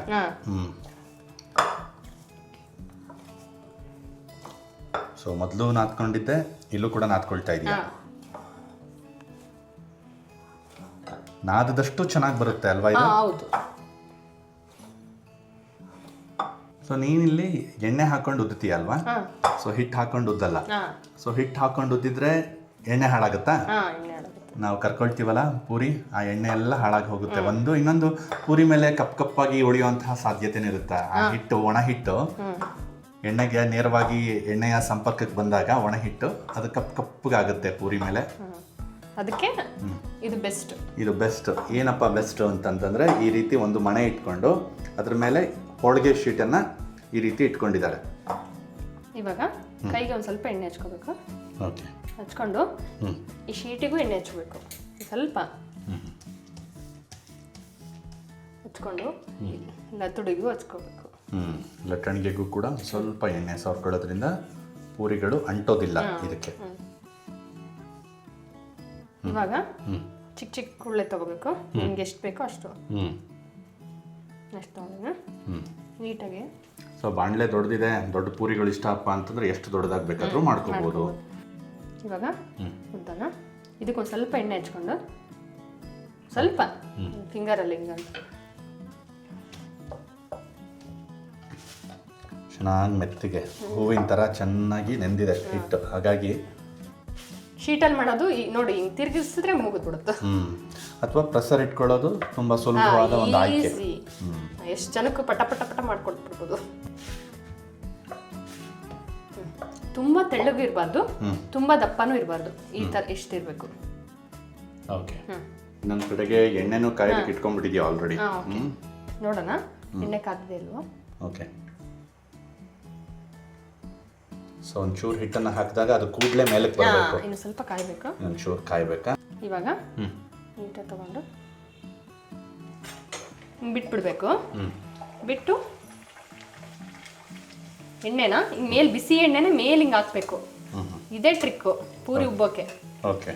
ಸೊ ಮೊದಲು ನಾದ್ಕೊಂಡಿದ್ದೆ, ಇಲ್ಲೂ ಕೂಡ ನಾದ್ಕೊಳ್ತಾ ಇದೀಯ. ನಾದದಷ್ಟು ಚೆನ್ನಾಗಿ ಬರುತ್ತೆ ಅಲ್ವಾ ಇದು? ಹೌದು. ಸೊ ನೀನಿಲ್ಲಿ ಎಣ್ಣೆ ಹಾಕೊಂಡು ಉದ್ದುತ್ತೀಯ ಅಲ್ವಾ? ಸೊ ಹಿಟ್ಟು ಹಾಕೊಂಡು ಉದ್ದಲ್ಲ. ಸೊ ಹಿಟ್ಟು ಹಾಕೊಂಡು ಉದ್ದಿದ್ರೆ ಎಣ್ಣೆ ಹಾಳಾಗುತ್ತಾ? ನಾವು ಕರ್ಕೊಳ್ತೀವಲ್ಲ ಪೂರಿ, ಆ ಎಣ್ಣೆ ಎಲ್ಲ ಹಾಳಾಗಿ ಹೋಗುತ್ತೆ. ಇನ್ನೊಂದು ಪೂರಿ ಮೇಲೆ ಕಪ್ಪಾಗಿ ಉಳಿಯುವಂತಹ ಸಾಧ್ಯತೆನೂ ಇರುತ್ತೆ. ಆ ಹಿಟ್ಟು, ಒಣ ಹಿಟ್ಟು ಎಣ್ಣೆಗೆ ನೇರವಾಗಿ ಎಣ್ಣೆಯ ಸಂಪರ್ಕಕ್ಕೆ ಬಂದಾಗ ಒಣ ಹಿಟ್ಟು ಅದು ಕಪ್ಪಗಾಗುತ್ತೆ ಪೂರಿ ಮೇಲೆ. ಅದಕ್ಕೆ ಇದು ಬೆಸ್ಟ್. ಇದು ಬೆಸ್ಟ್. ಏನಪ್ಪ ಬೆಸ್ಟ್ ಅಂತಂತಂದರೆ ಈ ರೀತಿ ಒಂದು ಮಣೆ ಇಟ್ಕೊಂಡು ಅದ್ರ ಮೇಲೆ ಹೋಳಿಗೆ ಶೀಟನ್ನು ಈ ರೀತಿ ಇಟ್ಕೊಂಡಿದ್ದಾರೆ. ಇವಾಗ ಕೈಗೆ ಒಂದು ಸ್ವಲ್ಪ ಎಣ್ಣೆ ಹಚ್ಕೋಬೇಕು. ಓಕೆ. ಹಚ್ಕೊಂಡು ಈ ಶೀಟಿಗೂ ಎಣ್ಣೆ ಹಚ್ಬೇಕು ಸ್ವಲ್ಪ. ಹಚ್ಕೊಂಡು ಲತ್ತುಡಿಗೂ ಹಚ್ಕೋಬೇಕು. ಲಟ್ಟಣಿಗೆಗೂ ಕೂಡ ಸ್ವಲ್ಪ ಎಣ್ಣೆ ಸವರ್ಕೊಳ್ಳೋದ್ರಿಂದ ಪೂರಿಗಳು ಅಂಟೋದಿಲ್ಲ ಇದಕ್ಕೆ. ಇವಾಗ ಚಿಕ್ಕ ಚಿಕ್ಕ ಉಳ್ಳೆ ತಗೋಬೇಕು. ನಿಮ್ಗೆ ಎಷ್ಟು ಬೇಕೋ ಅಷ್ಟು ತಗೊಂಡು ನೀಟಾಗಿ. ಸೊ ಬಾಣಲೆ ದೊಡ್ಡದಿದೆ, ದೊಡ್ಡ ಪೂರಿಗಳು ಇಷ್ಟಪ್ಪ ಅಂತಂದ್ರೆ ಎಷ್ಟು ದೊಡ್ಡದಾಗಬೇಕಾದ್ರೂ ಮಾಡ್ಕೋಬಹುದು. ಇವಾಗ ಉದ್ದನ ಇದಕ್ಕೊಂದು ಸ್ವಲ್ಪ ಎಣ್ಣೆ ಹಚ್ಕೊಂಡು ಸ್ವಲ್ಪ ಫಿಂಗರಲ್ಲಿ ಹಿಂಗಂತ ಚೆನ್ನಾಗಿ ಮೆತ್ತಿಗೆ ಹೂವಿನ ಥರ ಚೆನ್ನಾಗಿ ನೆಂದಿದೆ ಹಿಟ್ಟು. ಹಾಗಾಗಿ ಶೀಟಲ್ಲಿ ಮಾಡೋದು ನೋಡಿ ಹಿಂಗೆ ತಿರುಗಿಸಿದ್ರೆ ಮುಗಿದ್ಬಿಡುತ್ತೆ. ಅಥವಾ ಪ್ರೆಸರ್ ಇಟ್ಕೊಳ್ಳೋದು ತುಂಬ ಸುಲಭವಾದ ಒಂದು ಆಯ್ಕೆ. ಎಷ್ಟು ಜನಕ್ಕೂ ಪಟ ಪಟ ಪಟ ಮಾಡ್ಕೊಟ್ಬಿಡ್ಬೋದು. ತುಂಬ ತೆಳ್ಳಗೂ ಇರಬಾರ್ದು, ತುಂಬ ದಪ್ಪನೂ ಇರಬಾರ್ದು. ಈ ಥರ ಇಷ್ಟಿರಬೇಕು. ಓಕೆ. ನನ್ನ ಕಡೆಗೆ ಎಣ್ಣೆನೂ ಕಾಯಕ್ಕೆ ಇಟ್ಕೊಂಡ್ಬಿಟ್ಟಿದ್ಯಾ ಆಲ್ರೆಡಿ. ನೋಡೋಣ ಎಣ್ಣೆ ಕಾದಿದೆ ಇಲ್ವಾ. ಓಕೆ. ಸೊ ಒಂಚೂರು ಹಿಟ್ಟನ್ನು ಹಾಕಿದಾಗ ಅದು ಕೂಡಲೇ ಮೇಲಕ್ಕೆ ಬರಬೇಕು. ಇನ್ನು ಸ್ವಲ್ಪ ಕಾಯಬೇಕು. ಒಂಚೂರು ಕಾಯಬೇಕಾ. ಇವಾಗ ನೀಟಾಗಿ ತಗೊಂಡು ಬಿಟ್ಬಿಡ್ಬೇಕು. ಬಿಟ್ಟು ಎಣ್ಣೆನ ಹಿಂಗೆ ಮೇಲೆ ಬಿಸಿ ಎಣ್ಣೆನ ಮೇಲೆ ಹಿಂಗೆ ಹಾಕ್ಬೇಕು. ಇದೇ ಟ್ರಿಕ್ಕು ಪೂರಿ ಉಬ್ಬೋಕೆ. ಓಕೆ.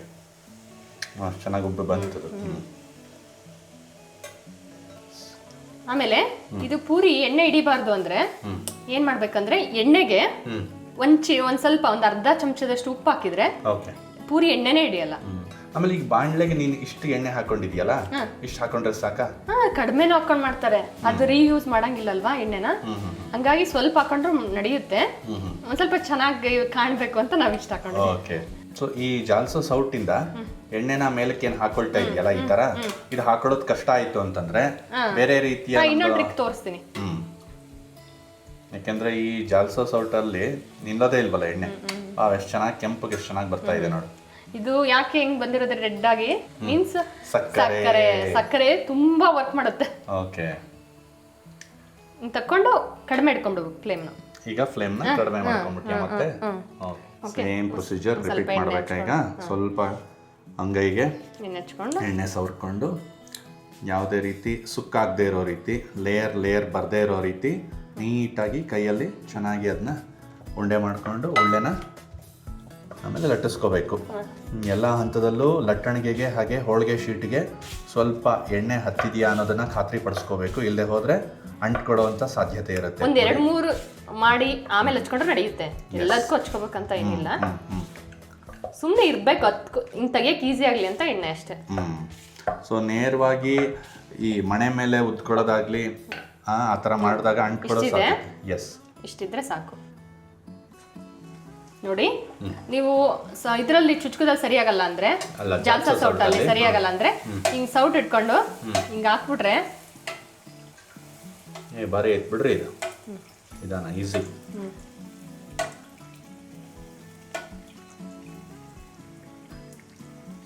ಚೆನ್ನಾಗಿ ಉಬ್ಬಿ ಬಂತು. ಆಮೇಲೆ ಇದು ಪೂರಿ ಎಣ್ಣೆ ಹಿಡಿಬಾರ್ದು ಅಂದ್ರೆ ಏನ್ ಮಾಡ್ಬೇಕಂದ್ರೆ ಎಣ್ಣೆಗೆ ಒಂದ್ ಸ್ವಲ್ಪ ಒಂದು ಅರ್ಧ ಚಮಚದಷ್ಟು ಉಪ್ಪು ಹಾಕಿದ್ರೆ ಪೂರಿ ಎಣ್ಣೆನೇ ಹಿಡಿಯಲ್ಲ. ಆಮೇಲೆ ಈಗ ಬಾಣ್ಲೆಗೆ ನೀನು ಇಷ್ಟು ಎಣ್ಣೆ ಹಾಕೊಂಡಿದ್ಯಲ್ಲ, ಇಷ್ಟು ಹಾಕೊಂಡ್ರೆ ಸಾಕಾ? ಕಡಿಮೆನೂ ಹಾಕೊಂಡ್ ಮಾಡ್ತಾರೆ. ಅದು ರೀಯೂಸ್ ಮಾಡಂಗಿಲ್ಲಲ್ವಾ ಎಣ್ಣೆನ, ಹಂಗಾಗಿ ಸ್ವಲ್ಪ ಹಾಕೊಂಡ್ರು ನಡೆಯುತ್ತೆ. ಒಂದ್ ಸ್ವಲ್ಪ ಚೆನ್ನಾಗಿ ಕಾಣ್ಬೇಕು ಅಂತ ನಾವ್ ಇಷ್ಟ ಹಾಕೊಂಡ್ವಿ. ಓಕೆ. ಸೊ ಈ ಜಾಲ್ಸೋ ಸೌಟಿಂದ ಎಣ್ಣೆನ ಮೇಲಕ್ಕೆ ಏನು ಹಾಕೊಳ್ತಾ ಇದೆಯಲ್ಲ ಈ ತರ, ಇದು ಹಾಕೊಳ್ಳೋದು ಕಷ್ಟ ಆಯ್ತು ಅಂತಂದ್ರೆ ಬೇರೆ ರೀತಿಯ ಇನ್ನೊಂದು ಟ್ರಿಕ್ ತೋರಿಸ್ತೀನಿ. ಯಾಕೆಂದ್ರೆ ಈ ಜಾಲ್ಸೋ ಸೌಟಲ್ಲಿ ನಿಲ್ಲೋದೇ ಇಲ್ವಲ್ಲ ಎಣ್ಣೆ. ಎಷ್ಟು ಚೆನ್ನಾಗಿ ಕೆಂಪಗೆ ಎಷ್ಟು ಚೆನ್ನಾಗಿ ಬರ್ತಾ ಇದೆ ನೋಡಿ. ಇದು ಯಾಕೆ ಹೆಂಗ್ ಬಂದಿರೋದ್ರೆ ರೆಡ್ ಆಗಿ ಮೀನ್ಸ್ ಸಕ್ಕರೆ ತುಂಬಾ ವರ್ಕ್ ಮಾಡುತ್ತೆ. ಓಕೆ. ತಕೊಂಡು ಕಡಿಮೆ ಇಟ್ಕೊಂಡು ಫ್ಲೇಮ್ನ. ಈಗ ಫ್ಲೇಮ್ನ ಕಡಿಮೆ ಮಾಡ್ಕೊಂಡ್ಬಿಟ್ಟೆ ಮತ್ತೆ ಸೇಮ್ ಪ್ರೊಸೀಜರ್ ರಿಪೀಟ್ ಮಾಡ್ಬೇಕಾ. ಈಗ ಸ್ವಲ್ಪ ಅಂಗೈಗೆ ಎಣ್ಣೆ ಸವರ್ಕೊಂಡು ಯಾವುದೇ ರೀತಿ ಸುಕ್ಕಾಗದೇ ಇರೋ ರೀತಿ, ಲೇಯರ್ ಬರದೇ ಇರೋ ರೀತಿ ನೀಟಾಗಿ ಕೈಯಲ್ಲಿ ಚೆನ್ನಾಗಿ ಅದನ್ನ ಉಂಡೆ ಮಾಡಿಕೊಂಡು ಉಳ್ಳೆನ ಆಮೇಲೆ ಲಟ್ಟಿಸ್ಕೋಬೇಕು. ಎಲ್ಲ ಹಂತದಲ್ಲೂ ಲಟ್ಟಣಿಗೆಗೆ ಹಾಗೆ ಹೋಳಿಗೆ ಶೀಟಿಗೆ ಸ್ವಲ್ಪ ಎಣ್ಣೆ ಹತ್ತಿದೆಯಾ ಅನ್ನೋದನ್ನ ಖಾತ್ರಿ ಪಡಿಸ್ಕೋಬೇಕು. ಇಲ್ಲದೆ ಹೋದ್ರೆ ಅಂಟ್ಕೊಡುವಂಥ ಸಾಧ್ಯತೆ ಇರುತ್ತೆ. ಒಂದ್ 2-3 ಮಾಡಿ ಆಮೇಲೆ ಹಚ್ಕೊಂಡ್ರೆ ನಡೆಯುತ್ತೆ. ಎಲ್ಲದಕ್ಕೂ ಹಚ್ಕೋಬೇಕಂತ ಏನಿಲ್ಲ, ಸುಮ್ಮನೆ ಇರ್ಬೇಕು. ಹಿಂಗೆ ತೆಗಿಯಕ್ಕೆ ಈಸಿ ಆಗಲಿ ಅಂತ ಎಣ್ಣೆ ಅಷ್ಟೇ. ಸೊ ನೇರವಾಗಿ ಈ ಮಣೆ ಮೇಲೆ ಉದ್ಕೊಳ್ಳೋದಾಗ್ಲಿ ಆ ಥರ ಮಾಡಿದಾಗ ಅಂಟ್ಕೊಳ್ಳೋ ಎಸ್ ಇಷ್ಟಿದ್ರೆ ಸಾಕು. ನೋಡಿ ನೀವು ಇದರಲ್ಲಿ ಚುಚ್ಕದಲ್ಲಿ ಸರಿಯಾಗಲ್ಲ ಅಂದ್ರೆ, ಜಾಲ್ಸಾ ಸೌಟಲ್ಲಿ ಸರಿಯಾಗಲ್ಲ ಅಂದ್ರೆ ಹಿಂಗ್ ಸೌಟ್ ಇಟ್ಕೊಂಡು ಹಿಂಗ್ ಹಾಕ್ಬಿಟ್ರೆ ಬಾರಿ ಎತ್ಬಿಡ್ರಿ. ಇದು ಇದಾನ ಈಸಿ.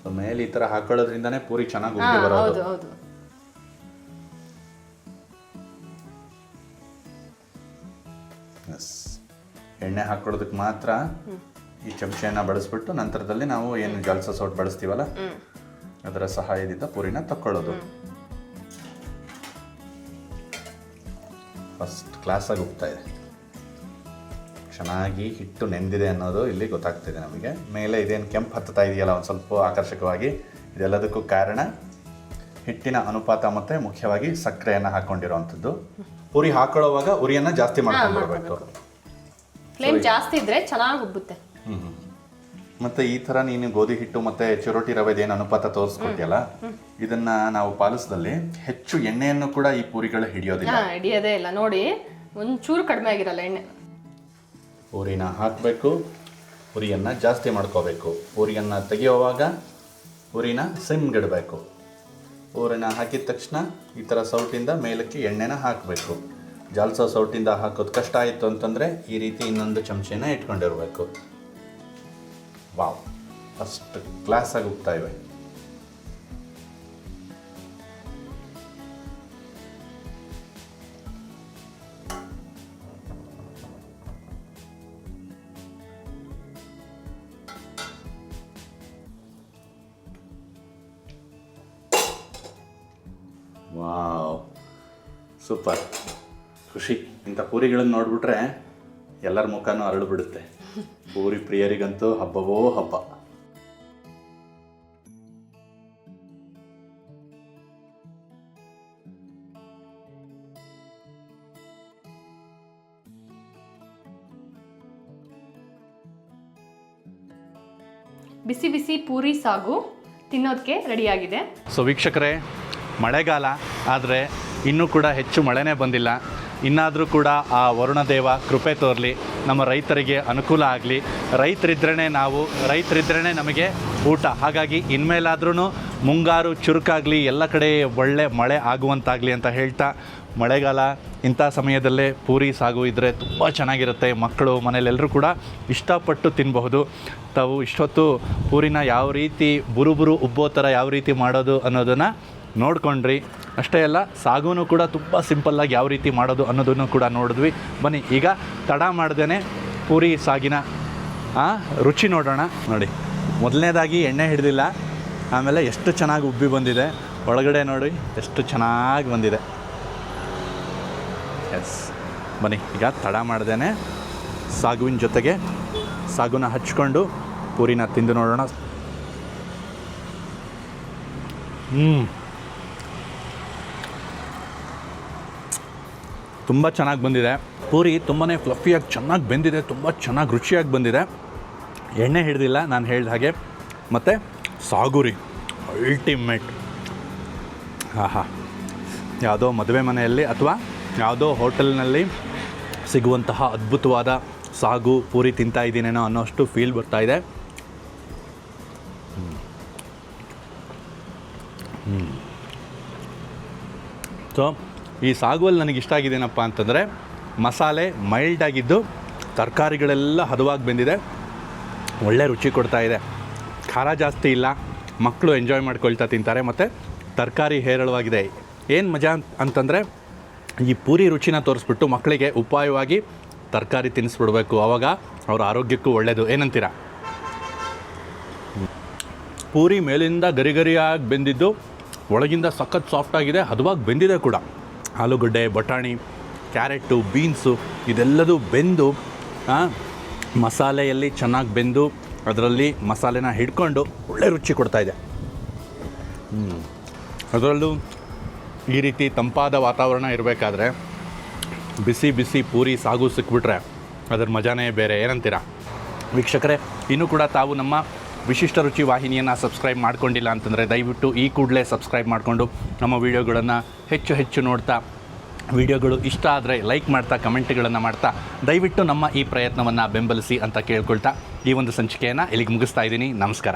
ಸೊ ಮೇಲೆ ಈ ತರ ಹಾಕೊಳ್ಳೋದ್ರಿಂದಾನೇ ಪೂರಿ ಚೆನ್ನಾಗಿ ಉಬ್ಬಿ ಬರೋದು. ಹೌದು. ಎಣ್ಣೆ ಹಾಕೊಳ್ಳೋದಕ್ಕೆ ಮಾತ್ರ ಈ ಚಮಚೆಯನ್ನು ಬಳಸ್ಬಿಟ್ಟು ನಂತರದಲ್ಲಿ ನಾವು ಏನು ಜಾಲ್ಸಾ ಸೌಟ್ ಬಳಸ್ತೀವಲ್ಲ ಅದರ ಸಹಾಯದಿಂದ ಪೂರಿನ ತಕ್ಕೊಳ್ಳೋದು. ಫಸ್ಟ್ ಕ್ಲಾಸಾಗಿ ಉಬ್ತಾ ಇದೆ. ಚೆನ್ನಾಗಿ ಹಿಟ್ಟು ನೆಂದಿದೆ ಅನ್ನೋದು ಇಲ್ಲಿ ಗೊತ್ತಾಗ್ತಿದೆ ನಮಗೆ. ಮೇಲೆ ಇದೇನು ಕೆಂಪು ಹತ್ತುತ್ತಾ ಇದೆಯಲ್ಲ ಒಂದು ಸ್ವಲ್ಪ ಆಕರ್ಷಕವಾಗಿ, ಇದೆಲ್ಲದಕ್ಕೂ ಕಾರಣ ಹಿಟ್ಟಿನ ಅನುಪಾತ ಮತ್ತು ಮುಖ್ಯವಾಗಿ ಸಕ್ಕರೆಯನ್ನು ಹಾಕೊಂಡಿರೋವಂಥದ್ದು. ಪೂರಿ ಹಾಕೊಳ್ಳುವಾಗ ಉರಿಯನ್ನು ಜಾಸ್ತಿ ಮಾಡ್ಕೊಂಡ್ಬಿಡ್ಬೇಕು. ಫ್ಲೇಮ್ ಜಾಸ್ತಿ ಇದ್ರೆ ಚೆನ್ನಾಗಿ ಉಬ್ಬುತ್ತೆ. ಮತ್ತೆ ಈ ತರ ನೀನು ಗೋಧಿ ಹಿಟ್ಟು ಮತ್ತೆ ಚಿರೋಟಿ ರವೆದೇನು ಅನುಪಾತ ತೋರಿಸ್ಕೊಟ್ಟಿಯಲ್ಲ, ಇದನ್ನ ನಾವು ಪಾಲಿಸಿದಲ್ಲಿ ಹೆಚ್ಚು ಎಣ್ಣೆಯನ್ನು ಕೂಡ ಈ ಪೂರಿಗಳು ಹಿಡಿಯೋದೇ ಇಲ್ಲ. ನೋಡಿ ಒಂಚೂರು ಕಡಿಮೆ ಆಗಿರಲ್ಲ ಎಣ್ಣೆ. ಪೂರಿನ ಹಾಕಬೇಕು, ಪೂರಿಯನ್ನು ಜಾಸ್ತಿ ಮಾಡ್ಕೋಬೇಕು. ಪೂರಿಯನ್ನು ತೆಗೆಯುವಾಗ ಪೂರಿನ ಸಿಮ್ಗಿಡಬೇಕು. ಪೂರಿನ ಹಾಕಿದ ತಕ್ಷಣ ಈ ಥರ ಸೌಟಿಂದ ಮೇಲಕ್ಕೆ ಎಣ್ಣೆನ ಹಾಕಬೇಕು. ಜಾಲ್ಸಾ ಸೌಟಿಂದ ಹಾಕೋದು ಕಷ್ಟ ಆಯಿತು ಅಂತಂದರೆ ಈ ರೀತಿ ಇನ್ನೊಂದು ಚಮಚೆನ ಇಟ್ಕೊಂಡಿರಬೇಕು. ವಾವ್, ಅಷ್ಟು ಕ್ಲಾಸಾಗಿ ಹೋಗ್ತಾ ಇವೆ. ಸೂಪರ್. ಖುಷಿ. ಇಂಥ ಪೂರಿಗಳನ್ನು ನೋಡಿಬಿಟ್ರೆ ಎಲ್ಲರ ಮುಖನೂ ಅರಳು ಬಿಡುತ್ತೆ. ಪೂರಿ ಪ್ರಿಯರಿಗಂತೂ ಹಬ್ಬವೋ ಹಬ್ಬ. ಬಿಸಿ ಬಿಸಿ ಪೂರಿ ಸಾಗು ತಿನ್ನೋದಕ್ಕೆ ರೆಡಿಯಾಗಿದೆ. ಸೊ ವೀಕ್ಷಕರೇ, ಮಳೆಗಾಲ ಆದರೆ ಇನ್ನೂ ಕೂಡ ಹೆಚ್ಚು ಮಳೆನೇ ಬಂದಿಲ್ಲ. ಇನ್ನಾದರೂ ಕೂಡ ಆ ವರುಣದೇವ ಕೃಪೆ ತೋರಲಿ, ನಮ್ಮ ರೈತರಿಗೆ ಅನುಕೂಲ ಆಗಲಿ. ರೈತರಿದ್ರೇ ನಮಗೆ ಊಟ. ಹಾಗಾಗಿ ಇನ್ಮೇಲಾದ್ರೂ ಮುಂಗಾರು ಚುರುಕಾಗಲಿ, ಎಲ್ಲ ಕಡೆ ಒಳ್ಳೆ ಮಳೆ ಆಗುವಂತಾಗಲಿ ಅಂತ ಹೇಳ್ತಾ, ಮಳೆಗಾಲ ಇಂಥ ಸಮಯದಲ್ಲೇ ಪೂರಿ ಸಾಗು ಇದ್ದರೆ ತುಂಬ ಚೆನ್ನಾಗಿರುತ್ತೆ. ಮಕ್ಕಳು ಮನೇಲೆಲ್ಲರೂ ಕೂಡ ಇಷ್ಟಪಟ್ಟು ತಿನ್ನಬಹುದು. ತಾವು ಇಷ್ಟೊತ್ತು ಪೂರಿನ ಯಾವ ರೀತಿ ಬುರು ಉಬ್ಬೋ ಥರ ಯಾವ ರೀತಿ ಮಾಡೋದು ಅನ್ನೋದನ್ನು ನೋಡ್ಕೊಂಡ್ರಿ. ಅಷ್ಟೇ ಅಲ್ಲ, ಸಾಗುನೂ ಕೂಡ ತುಂಬ ಸಿಂಪಲ್ಲಾಗಿ ಯಾವ ರೀತಿ ಮಾಡೋದು ಅನ್ನೋದನ್ನು ಕೂಡ ನೋಡಿದ್ವಿ. ಬನ್ನಿ ಈಗ ತಡ ಮಾಡ್ದೇ ಪೂರಿ ಸಾಗಿನ ರುಚಿ ನೋಡೋಣ. ನೋಡಿ, ಮೊದಲನೇದಾಗಿ ಎಣ್ಣೆ ಹಿಡಿದಿಲ್ಲ, ಆಮೇಲೆ ಎಷ್ಟು ಚೆನ್ನಾಗಿ ಉಬ್ಬಿ ಬಂದಿದೆ. ಒಳಗಡೆ ನೋಡಿ ಎಷ್ಟು ಚೆನ್ನಾಗಿ ಬಂದಿದೆ. ಎಸ್, ಬನ್ನಿ ಈಗ ತಡ ಮಾಡ್ದೇ ಸಾಗುವಿನ ಜೊತೆಗೆ ಸಾಗುನ ಹಚ್ಕೊಂಡು ಪೂರಿನ ತಿಂದು ನೋಡೋಣ. ತುಂಬ ಚೆನ್ನಾಗಿ ಬಂದಿದೆ. ಪೂರಿ ತುಂಬಾ ಫ್ಲಫಿಯಾಗಿ ಚೆನ್ನಾಗಿ ಬೆಂದಿದೆ, ತುಂಬ ಚೆನ್ನಾಗಿ ರುಚಿಯಾಗಿ ಬಂದಿದೆ. ಎಣ್ಣೆ ಹಿಡಿದಿಲ್ಲ ನಾನು ಹೇಳಿದ ಹಾಗೆ. ಮತ್ತು ಸಾಗುರಿ ಅಲ್ಟಿಮೇಟ್. ಆಹಾ, ಯಾವುದೋ ಮದುವೆ ಮನೆಯಲ್ಲಿ ಅಥವಾ ಯಾವುದೋ ಹೋಟೆಲ್ನಲ್ಲಿ ಸಿಗುವಂತಹ ಅದ್ಭುತವಾದ ಸಾಗು ಪೂರಿ ತಿಂತಾ ಇದ್ದೀನೇನೋ ಅನ್ನೋಷ್ಟು ಫೀಲ್ ಬರ್ತಾಯಿದೆ. ಸೊ ಈ ಸಾಗುವಲ್ಲಿ ನನಗಿಷ್ಟ ಆಗಿದ್ದೇನಪ್ಪ ಅಂತಂದರೆ, ಮಸಾಲೆ ಮೈಲ್ಡಾಗಿದ್ದು ತರಕಾರಿಗಳೆಲ್ಲ ಹದವಾಗಿ ಬೆಂದಿದೆ, ಒಳ್ಳೆ ರುಚಿ ಕೊಡ್ತಾ ಇದೆ. ಖಾರ ಜಾಸ್ತಿ ಇಲ್ಲ, ಮಕ್ಕಳು ಎಂಜಾಯ್ ಮಾಡ್ಕೊಳ್ತಾ ತಿಂತಾರೆ. ಮತ್ತು ತರಕಾರಿ ಹೇರಳವಾಗಿದೆ. ಏನು ಮಜಾ ಅಂತಂದರೆ, ಈ ಪೂರಿ ರುಚಿನ ತೋರಿಸ್ಬಿಟ್ಟು ಮಕ್ಕಳಿಗೆ ಉಪಾಯವಾಗಿ ತರಕಾರಿ ತಿನ್ನಿಸ್ಬಿಡ್ಬೇಕು. ಆವಾಗ ಅವ್ರ ಆರೋಗ್ಯಕ್ಕೂ ಒಳ್ಳೆಯದು. ಏನಂತೀರ? ಪೂರಿ ಮೇಲಿಂದ ಗರಿಗರಿಯಾಗಿ ಬೆಂದಿದ್ದು, ಒಳಗಿಂದ ಸಖತ್ ಸಾಫ್ಟಾಗಿದೆ, ಹದವಾಗಿ ಬೆಂದಿದೆ ಕೂಡ. ಆಲೂಗಡ್ಡೆ, ಬಟಾಣಿ, ಕ್ಯಾರೆಟು, ಬೀನ್ಸು ಇದೆಲ್ಲದೂ ಬೆಂದು ಮಸಾಲೆಯಲ್ಲಿ ಚೆನ್ನಾಗಿ ಬೆಂದು ಅದರಲ್ಲಿ ಮಸಾಲೆನ ಹಿಡ್ಕೊಂಡು ಒಳ್ಳೆ ರುಚಿ ಕೊಡ್ತಾಯಿದೆ. ಅದರಲ್ಲೂ ಈ ರೀತಿ ತಂಪಾದ ವಾತಾವರಣ ಇರಬೇಕಾದ್ರೆ ಬಿಸಿ ಬಿಸಿ ಪೂರಿ ಸಾಗು ಸಿಕ್ಬಿಟ್ರೆ ಅದರ ಮಜಾನೇ ಬೇರೆ. ಏನಂತೀರ ವೀಕ್ಷಕರೇ? ಇನ್ನೂ ಕೂಡ ತಾವು ನಮ್ಮ ವಿಶಿಷ್ಟ ರುಚಿ ವಾಹಿನಿಯನ್ನು ಸಬ್ಸ್ಕ್ರೈಬ್ ಮಾಡ್ಕೊಂಡಿಲ್ಲ ಅಂತಂದರೆ ದಯವಿಟ್ಟು ಈ ಕೂಡಲೇ ಸಬ್ಸ್ಕ್ರೈಬ್ ಮಾಡಿಕೊಂಡು ನಮ್ಮ ವೀಡಿಯೋಗಳನ್ನು ಹೆಚ್ಚು ನೋಡ್ತಾ, ವಿಡಿಯೋಗಳು ಇಷ್ಟ ಆದರೆ ಲೈಕ್ ಮಾಡ್ತಾ, ಕಮೆಂಟ್ಗಳನ್ನು ಮಾಡ್ತಾ ದಯವಿಟ್ಟು ನಮ್ಮ ಈ ಪ್ರಯತ್ನವನ್ನು ಬೆಂಬಲಿಸಿ ಅಂತ ಕೇಳ್ಕೊಳ್ತಾ ಈ ಒಂದು ಸಂಚಿಕೆಯನ್ನು ಇಲ್ಲಿಗೆ ಮುಗಿಸ್ತಾ ಇದ್ದೀನಿ. ನಮಸ್ಕಾರ.